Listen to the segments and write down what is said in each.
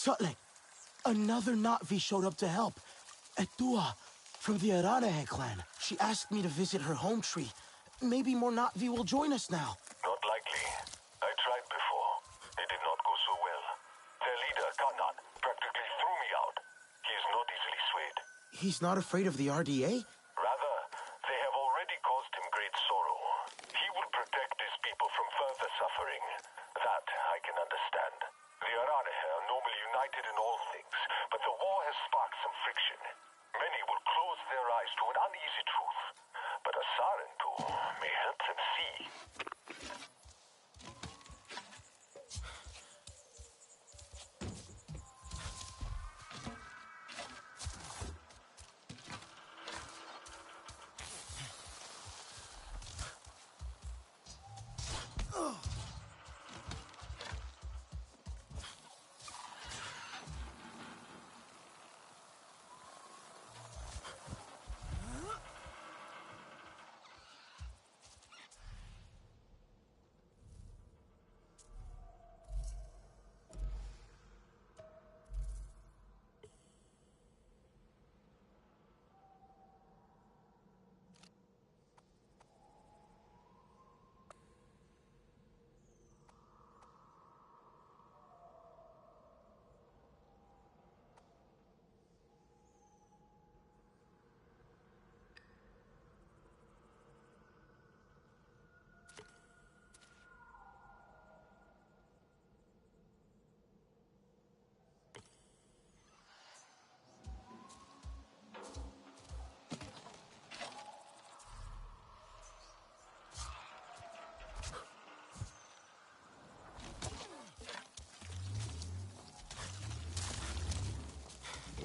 Sutley, another Na'vi showed up to help. Etua, from the Aranehe clan. She asked me to visit her home tree. Maybe more Na'vi will join us now. Not likely. I tried before. It did not go so well. Their leader, Kanan, practically threw me out. He is not easily swayed. He's not afraid of the RDA? Rather, they have already caused him great sorrow. He will protect his people from further suffering. That I can understand. The Aranehe are normally united in all things, but the war has sparked some friction. Many will close their eyes to an uneasy truth, but a Sarentu may help them see.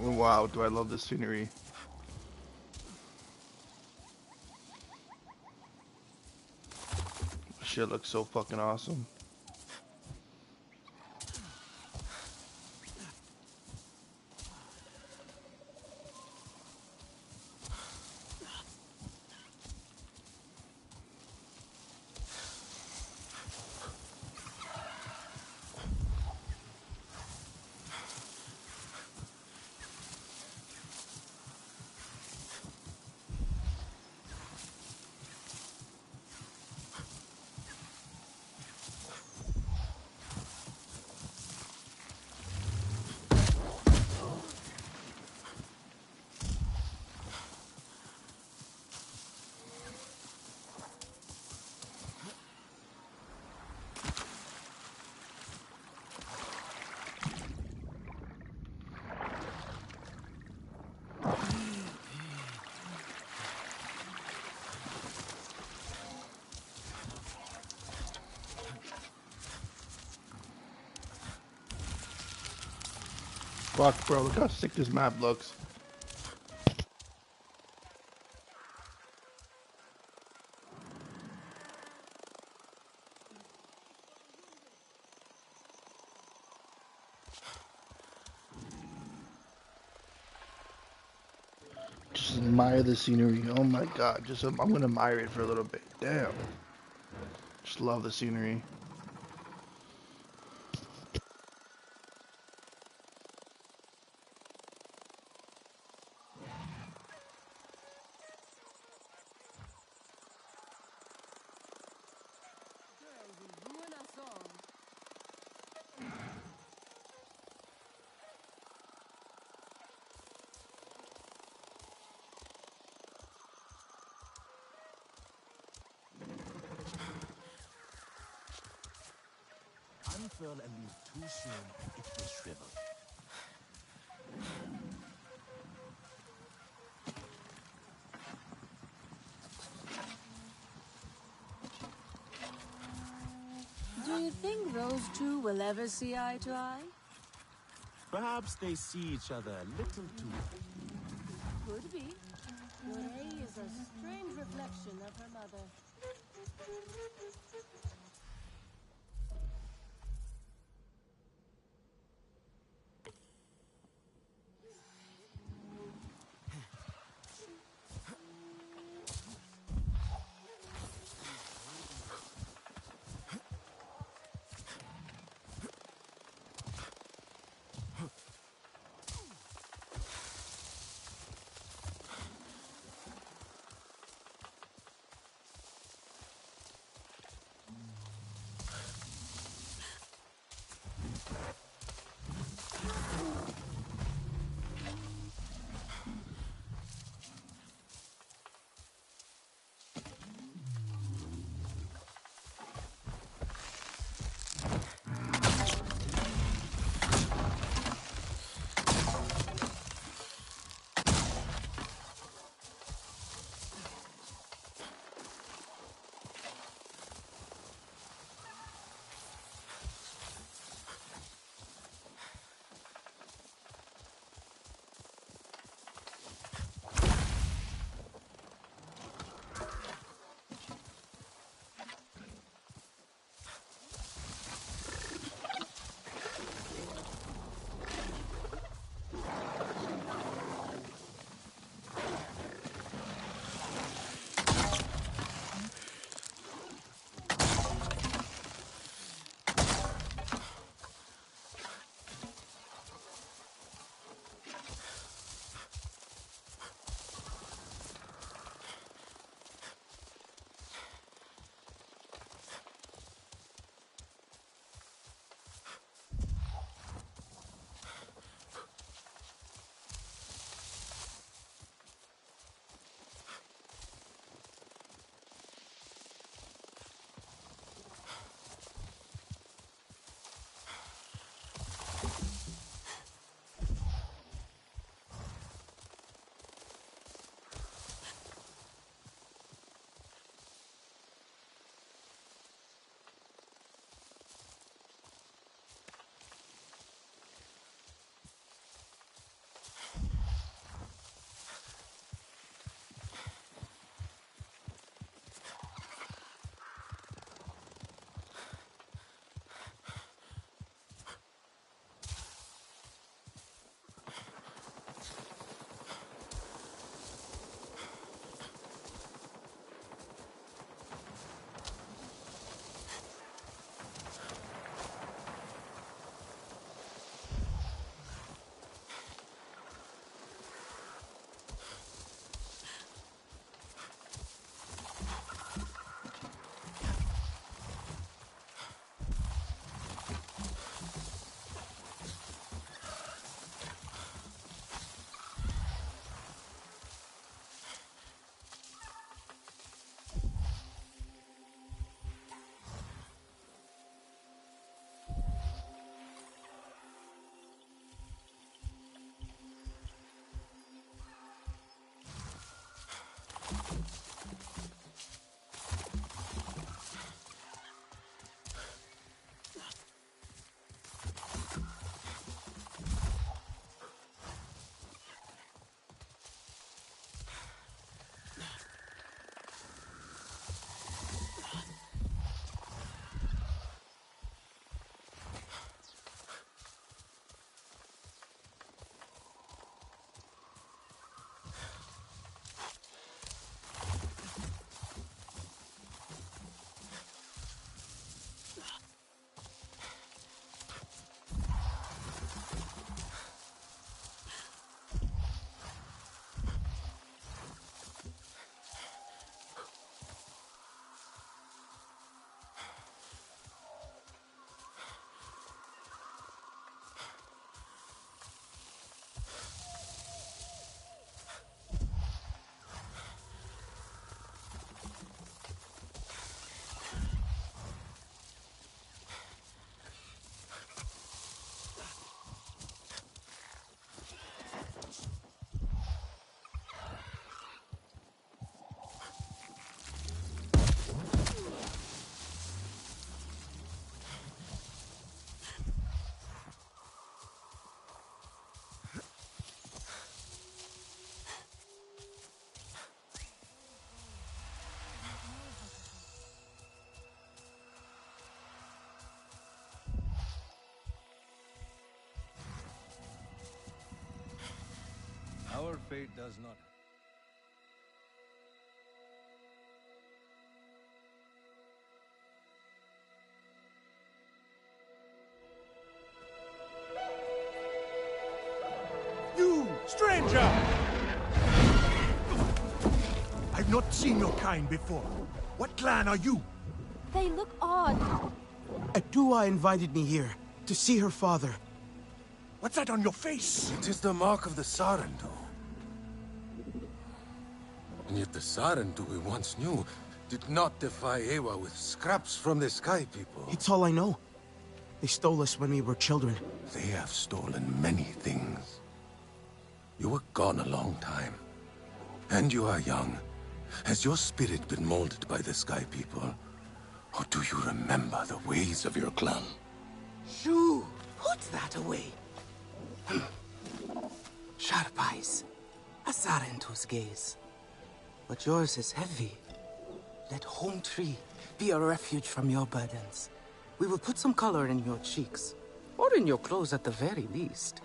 Wow, do I love the scenery. Shit looks so fucking awesome. Fuck, bro, look how sick this map looks. Just admire the scenery. Oh my god, I'm gonna admire it for a little bit. Damn. Just love the scenery. Unfurl and leave too soon, it will shrivel. Do you think those two will ever see eye to eye? Perhaps they see each other a little too. Could be. Yorei is a strange reflection of her mother. fate does not. You, stranger! I've not seen your kind before. What clan are you? They look odd. Adua invited me here to see her father. What's that on your face? It is the mark of the Sarentu. And yet the Sarentu we once knew did not defy Ewa with scraps from the Sky People. It's all I know. They stole us when we were children. They have stolen many things. You were gone a long time. And you are young. Has your spirit been molded by the Sky People? Or do you remember the ways of your clan? Shoo! Put that away. Sharp eyes. A Sarentu's gaze. But yours is heavy. Let Home Tree be a refuge from your burdens. We will put some color in your cheeks. Or in your clothes at the very least.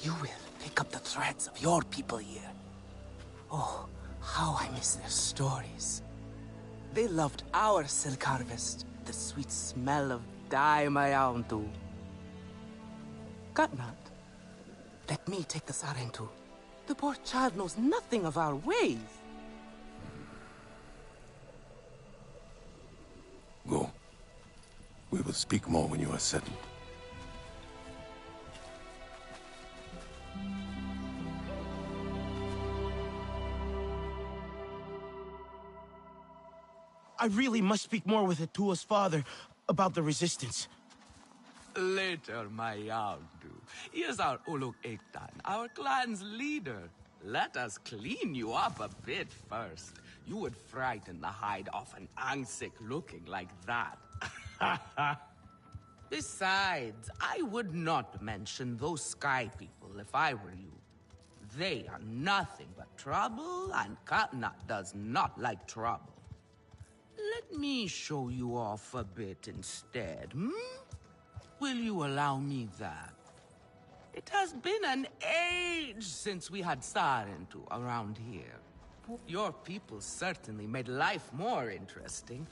You will pick up the threads of your people here. Oh, how I miss their stories. They loved our silk harvest, the sweet smell of dye mayauntu. Katnat, let me take the Sarentu. The poor child knows nothing of our ways. Go. We will speak more when you are settled. I really must speak more with Atua's father about the resistance. Later, my Yauntu. Here's our Uluk Ektan, our clan's leader. Let us clean you up a bit first. You would frighten the hide off an Angsik looking like that. Besides, I would not mention those Sky People if I were you. They are nothing but trouble, and Katnat does not like trouble. Let me show you off a bit instead, hmm? Will you allow me that? It has been an age since we had Sarentu around here. Your people certainly made life more interesting.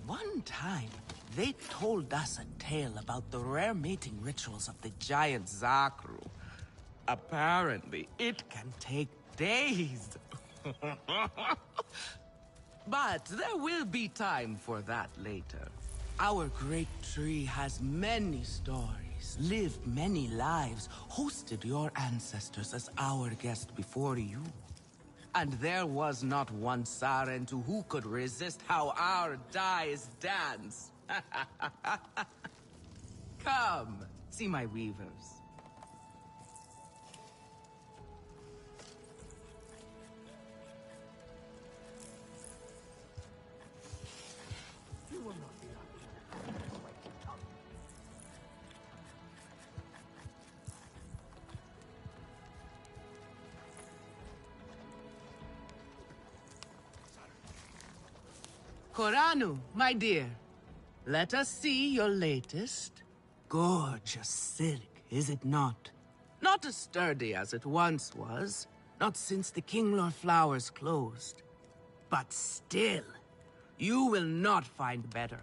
One time, they told us a tale about the rare mating rituals of the giant Zakru. Apparently, it can take days. But there will be time for that later. Our great tree has many stories, lived many lives, hosted your ancestors as our guest before you. And there was not one Sarentu who could resist how our dyes dance. Come, see my weavers. Koranu, my dear, let us see your latest. Gorgeous silk, is it not? Not as sturdy as it once was, not since the Kinglor flowers closed. But still, you will not find better.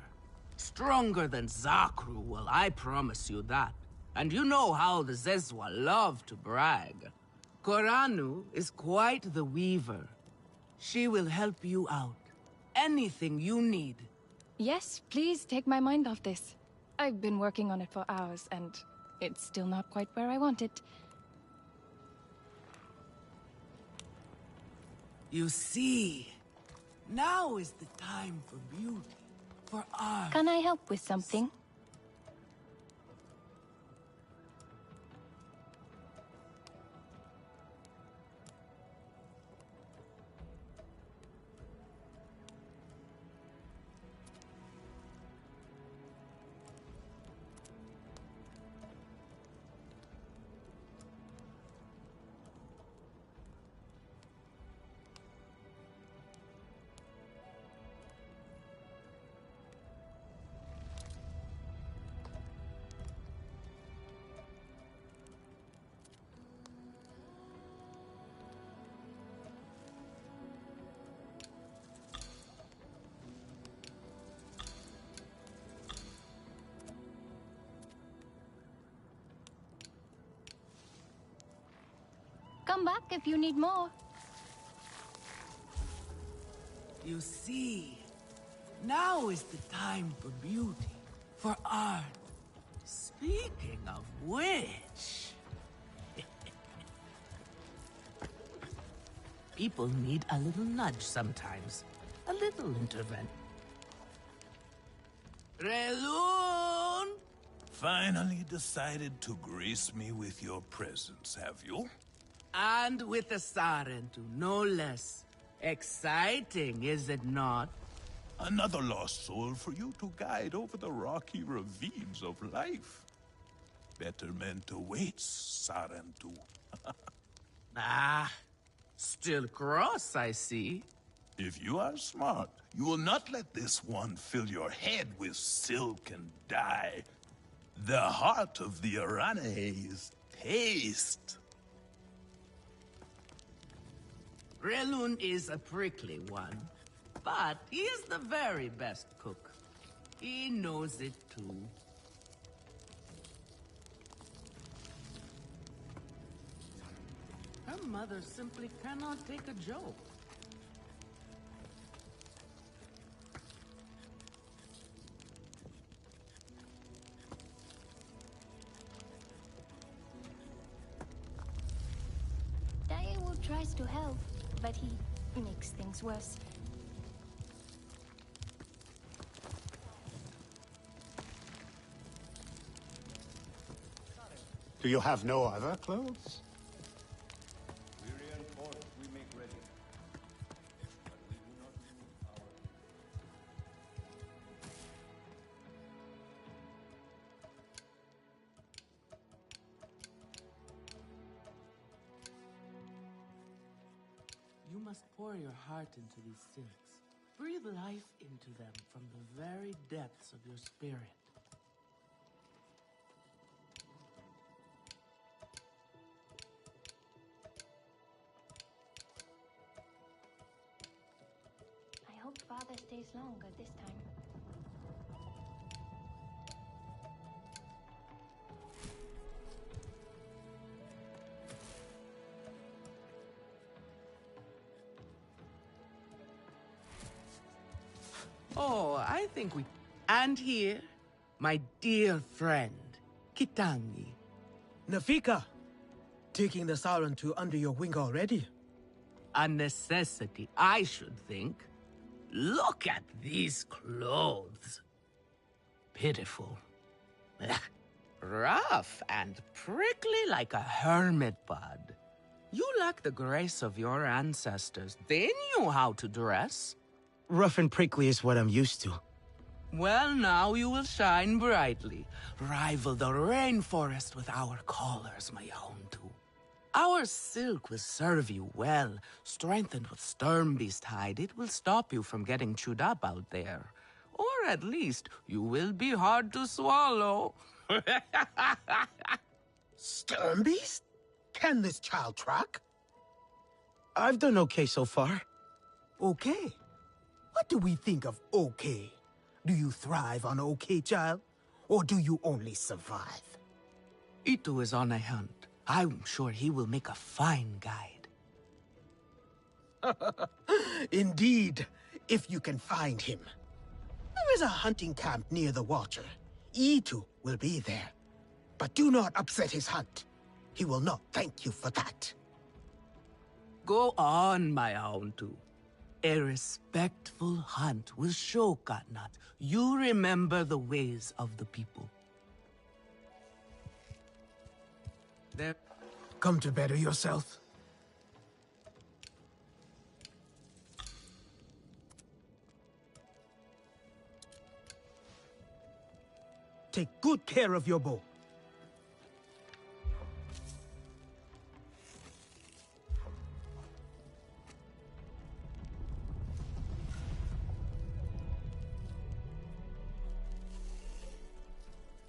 Stronger than Zakru will, I promise you that. And you know how the Zezwa love to brag. Koranu is quite the weaver. She will help you out. Anything you need. Yes, please take my mind off this. I've been working on it for hours, and it's still not quite where I want it. You see, now is the time for beauty, for art. Can I help with something? come back if you need more. You see, now is the time for beauty, for art. Speaking of which... People need a little nudge sometimes. A little intervention. Relun! Finally decided to grace me with your presence, have you? And with a Sarentu, no less. Exciting, is it not? Another lost soul for you to guide over the rocky ravines of life. Betterment awaits, Sarentu. Ah, still cross, I see. If you are smart, you will not let this one fill your head with silk and dye. The heart of the Arane is taste. Relun is a prickly one, but he is the very best cook. He knows it too. Her mother simply cannot take a joke. Daewoo tries to help, but he makes things worse. Do you have no other clothes? We reinforce, we make ready. But we do not move our... You must pour your heart into these silks. Breathe life into them from the very depths of your spirit. I hope Father stays longer this time. Oh, I think we... And here, my dear friend, Kitangi. Nafika, taking the Sarentu under your wing already? A necessity, I should think. Look at these clothes. Pitiful. Rough and prickly like a hermit bud. You lack the grace of your ancestors. They knew how to dress. Rough and prickly is what I'm used to. Well, now you will shine brightly. Rival the rainforest with our collars, my own too. Our silk will serve you well. Strengthened with Sternbeast hide, it will stop you from getting chewed up out there. Or at least, you will be hard to swallow. Sternbeast? Can this child track? I've done okay so far. Okay? What do we think of okay? Do you thrive on okay, child? Or do you only survive? Itu is on a hunt. I'm sure he will make a fine guide. Indeed, if you can find him. There is a hunting camp near the Watcher. Itu will be there. But do not upset his hunt. He will not thank you for that. Go on, my own too. A respectful hunt will show Katnat you remember the ways of the people. There. Come to better yourself. Take good care of your bow.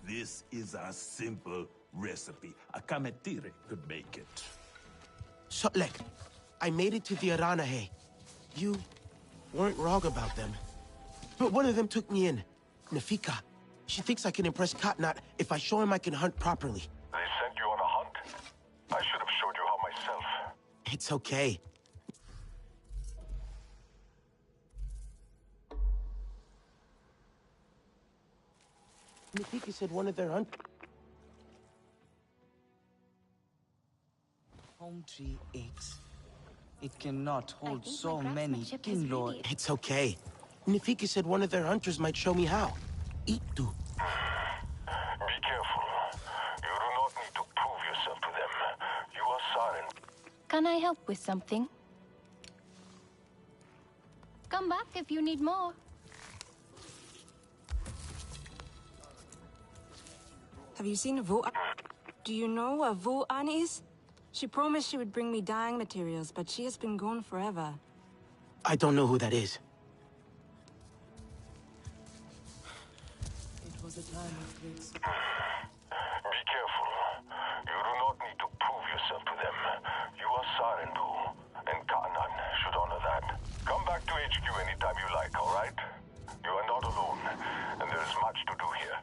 This is a simple recipe. A Kametire could make it. Sotlek, I made it to the Aranahe. You weren't wrong about them. But one of them took me in. Nafika. She thinks I can impress Katnat if I show him I can hunt properly. They sent you on a hunt? I should have showed you how myself. It's okay. Nafika said one of their hunters... Home tree aches. It cannot hold so many king lords. It's okay. Nafika said one of their hunters might show me how. Itu. Be careful. You do not need to prove yourself to them. You are Saren. Can I help with something? Come back if you need more. Have you seen Vu'an? Do you know what Vu'an is? She promised she would bring me dyeing materials, but she has been gone forever. I don't know who that is. It was a time of great... Be careful. You do not need to prove yourself to them. You are Sarendu, and Ka'nan should honor that. Come back to HQ anytime you like, all right? You are not alone, and there is much to do here.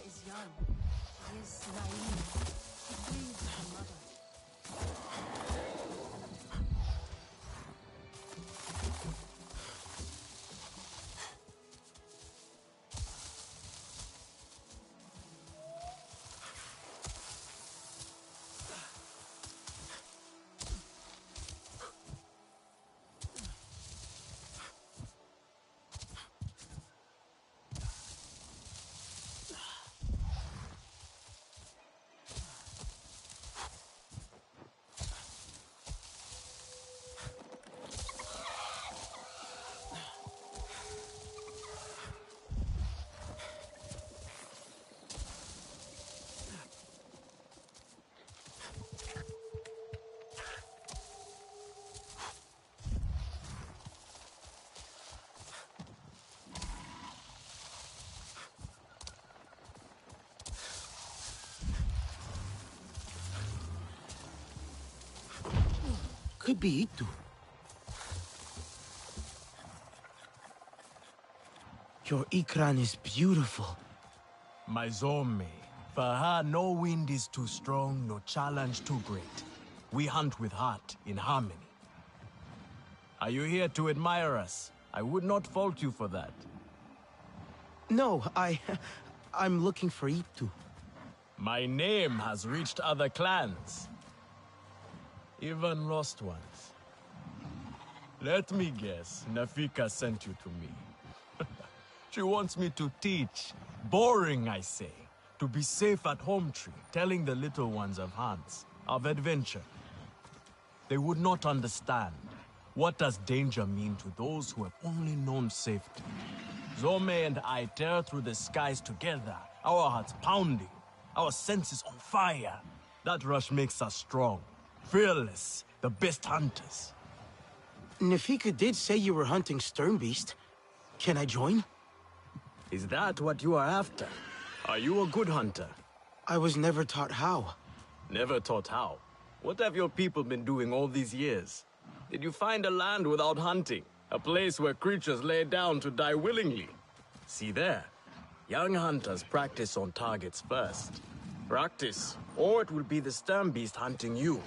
Is young. He is naive. He grieves her mother. Could be Itu. Your Ikran is beautiful. My Zome, for her no wind is too strong, no challenge too great. We hunt with heart, in harmony. Are you here to admire us? I would not fault you for that. No, I'm looking for Itu. My name has reached other clans. Even lost ones. Let me guess, Nafika sent you to me. She wants me to teach. Boring, I say. To be safe at home tree, telling the little ones of hunts, of adventure. They would not understand. What does danger mean to those who have only known safety? Zome and I tear through the skies together, our hearts pounding, our senses on fire. That rush makes us strong. Fearless, the best hunters. Nafika did say you were hunting Sternbeast. Can I join? Is that what you are after? Are you a good hunter? I was never taught how. Never taught how? What have your people been doing all these years? Did you find a land without hunting? A place where creatures lay down to die willingly? See there. Young hunters practice on targets first. Practice, or it will be the stern beast hunting you.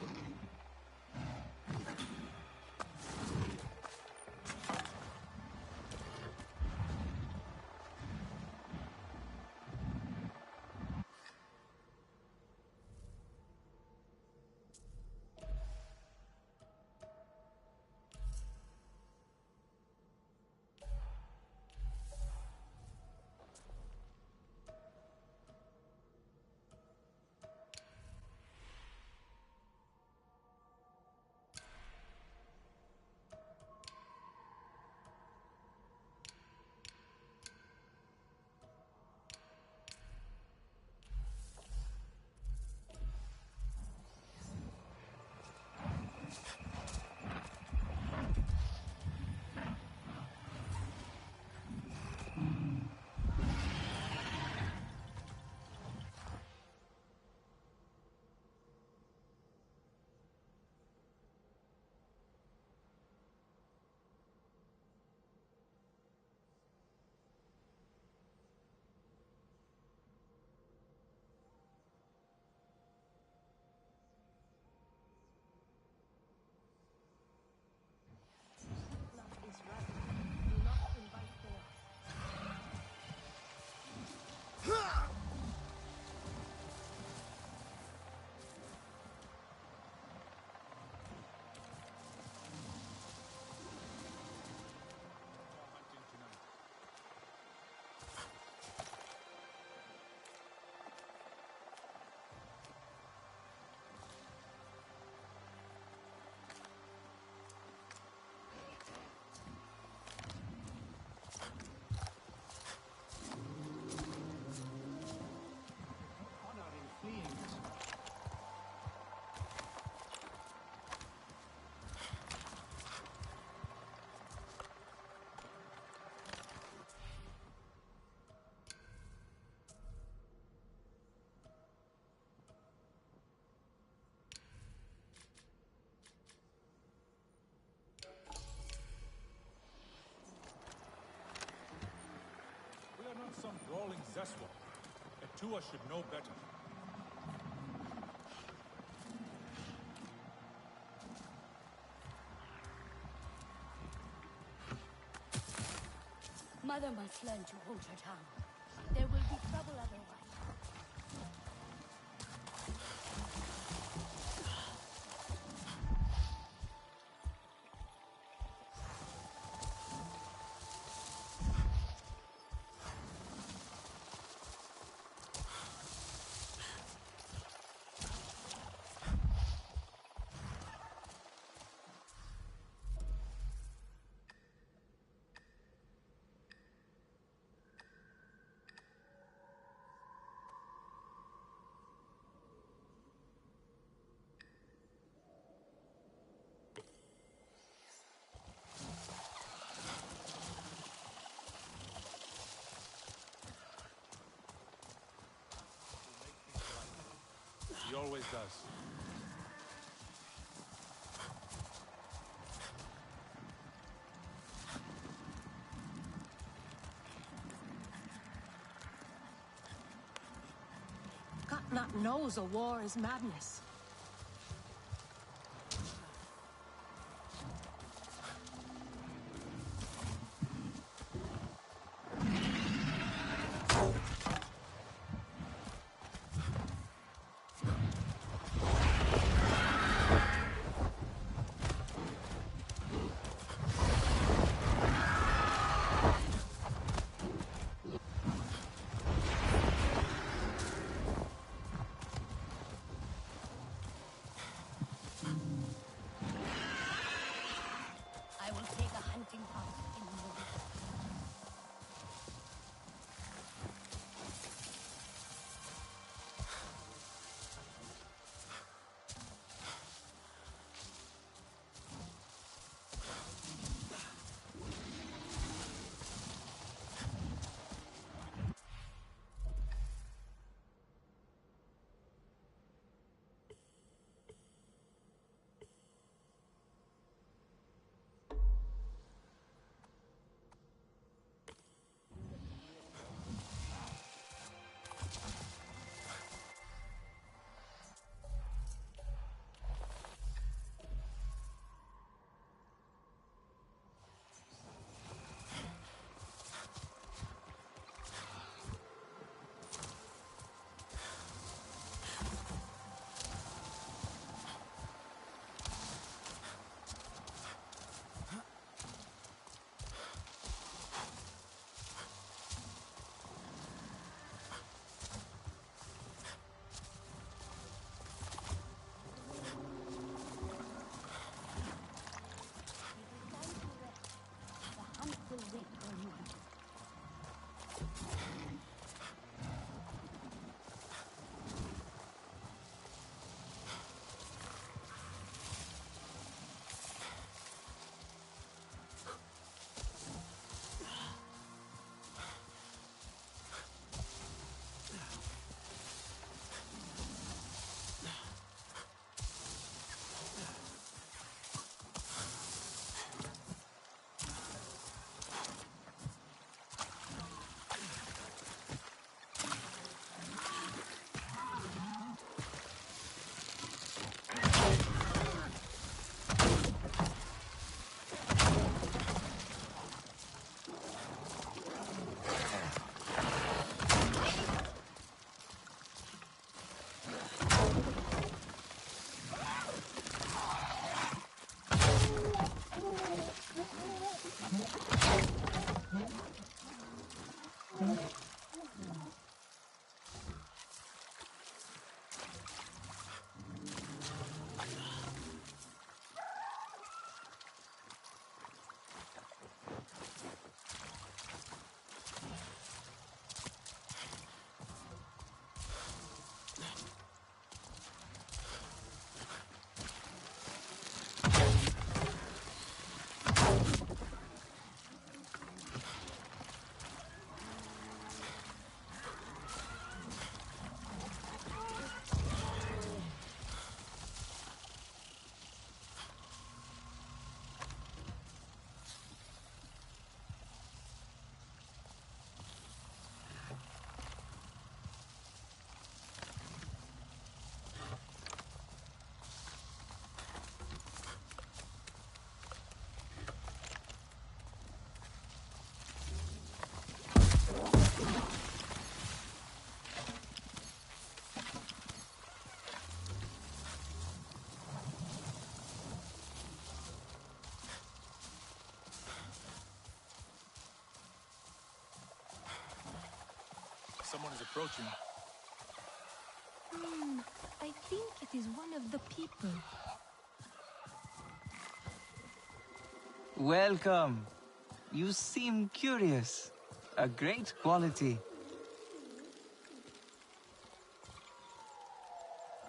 Some brawling Zeswa. Etua should know better. Mother must learn to hold her tongue. There will be trouble otherwise. He always does. Katnat knows a war is madness. Someone is approaching. I think it is one of the people. Welcome. You seem curious. A great quality.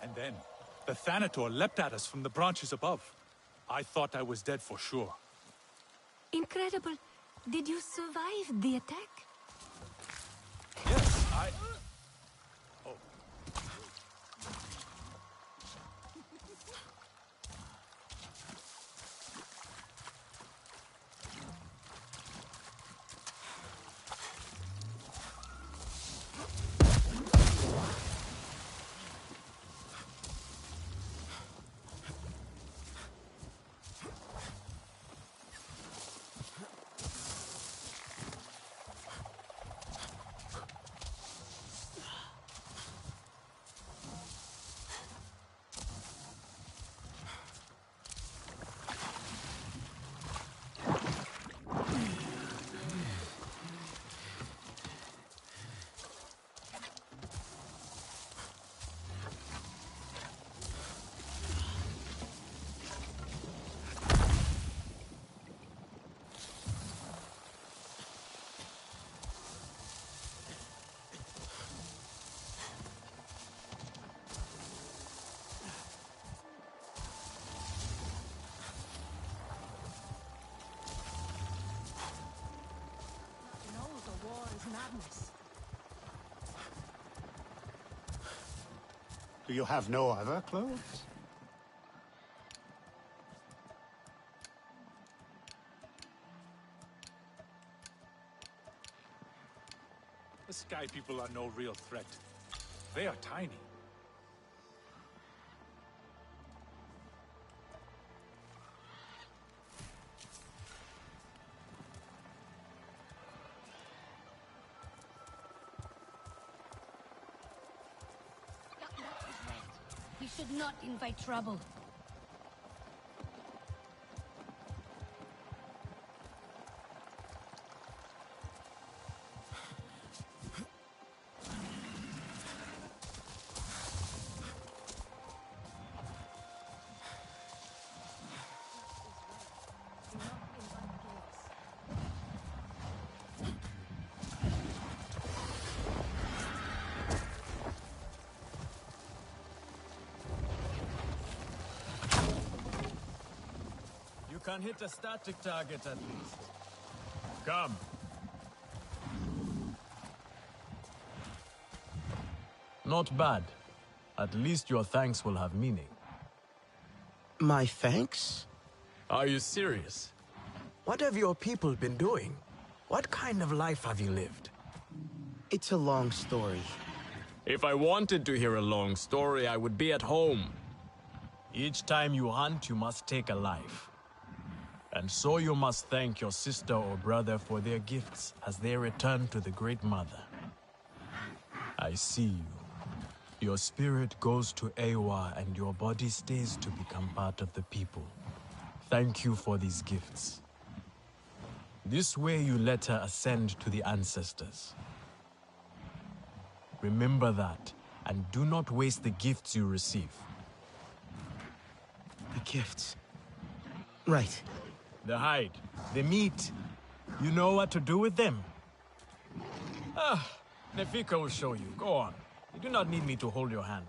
And then, the Thanator leapt at us from the branches above. I thought I was dead for sure. Incredible. Did you survive the attack? Yes, Oh. Madness. Do you have no other clothes? The Sky People are no real threat. They are tiny. We should not invite trouble. You can hit a static target at least. Come. Not bad. At least your thanks will have meaning. My thanks? Are you serious? What have your people been doing? What kind of life have you lived? It's a long story. If I wanted to hear a long story, I would be at home. Each time you hunt, you must take a life. And so you must thank your sister or brother for their gifts as they return to the Great Mother. I see you. Your spirit goes to Ewa and your body stays to become part of the people. Thank you for these gifts. This way you let her ascend to the ancestors. Remember that, and do not waste the gifts you receive. The gifts. Right. The hide, the meat. You know what to do with them? Nefika will show you. Go on. You do not need me to hold your hand.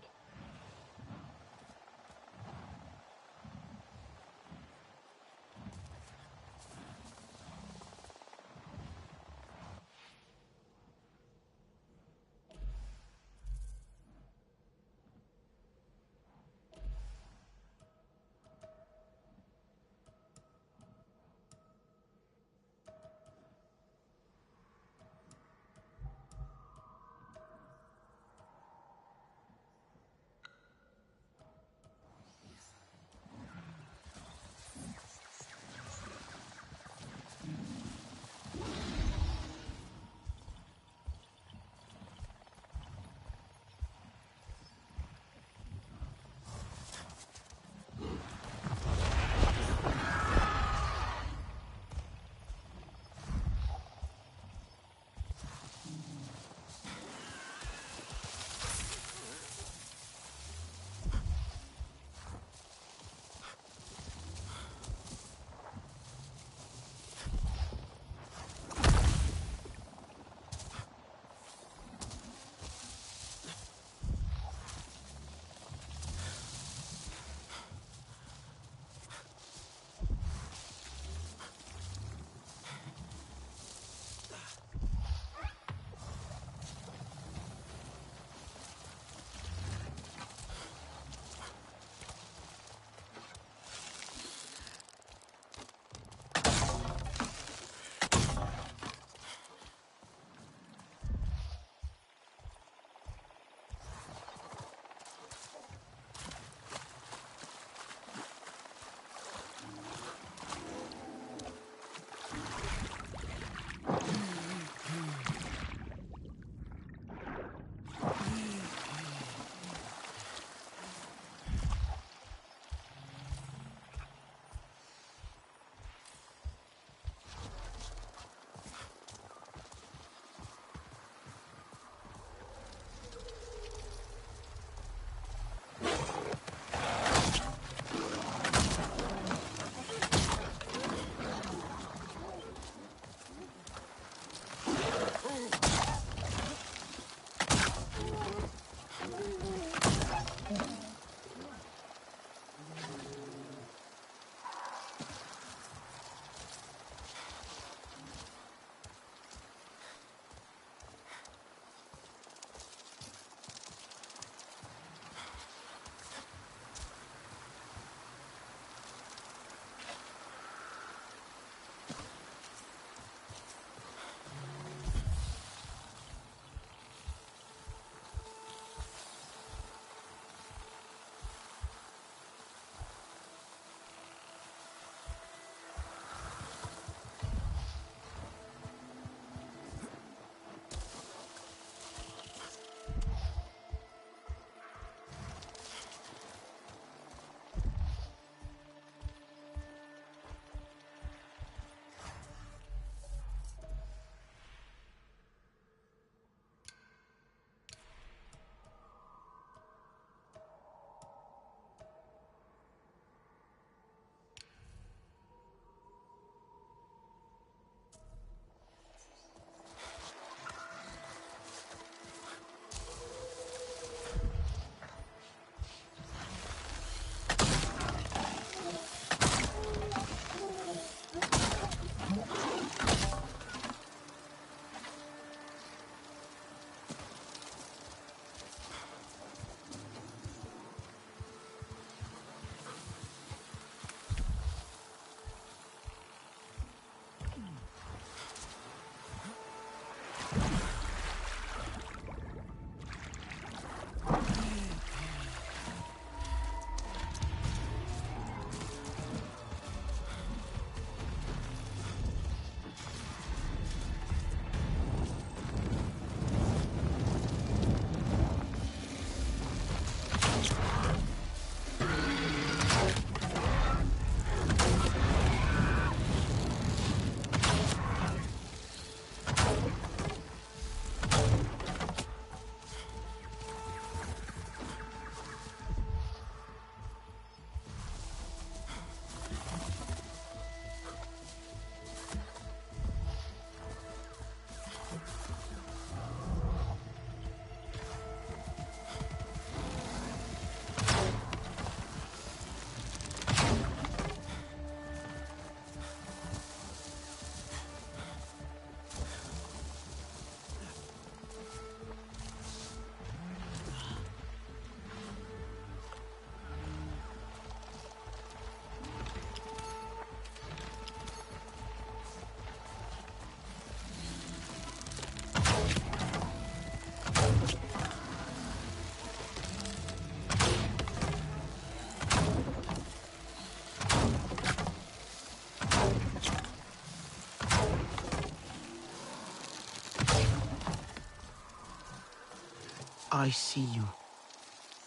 I see you.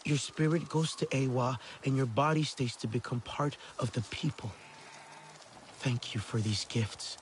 Your spirit goes to Ewa, and your body stays to become part of the people. Thank you for these gifts.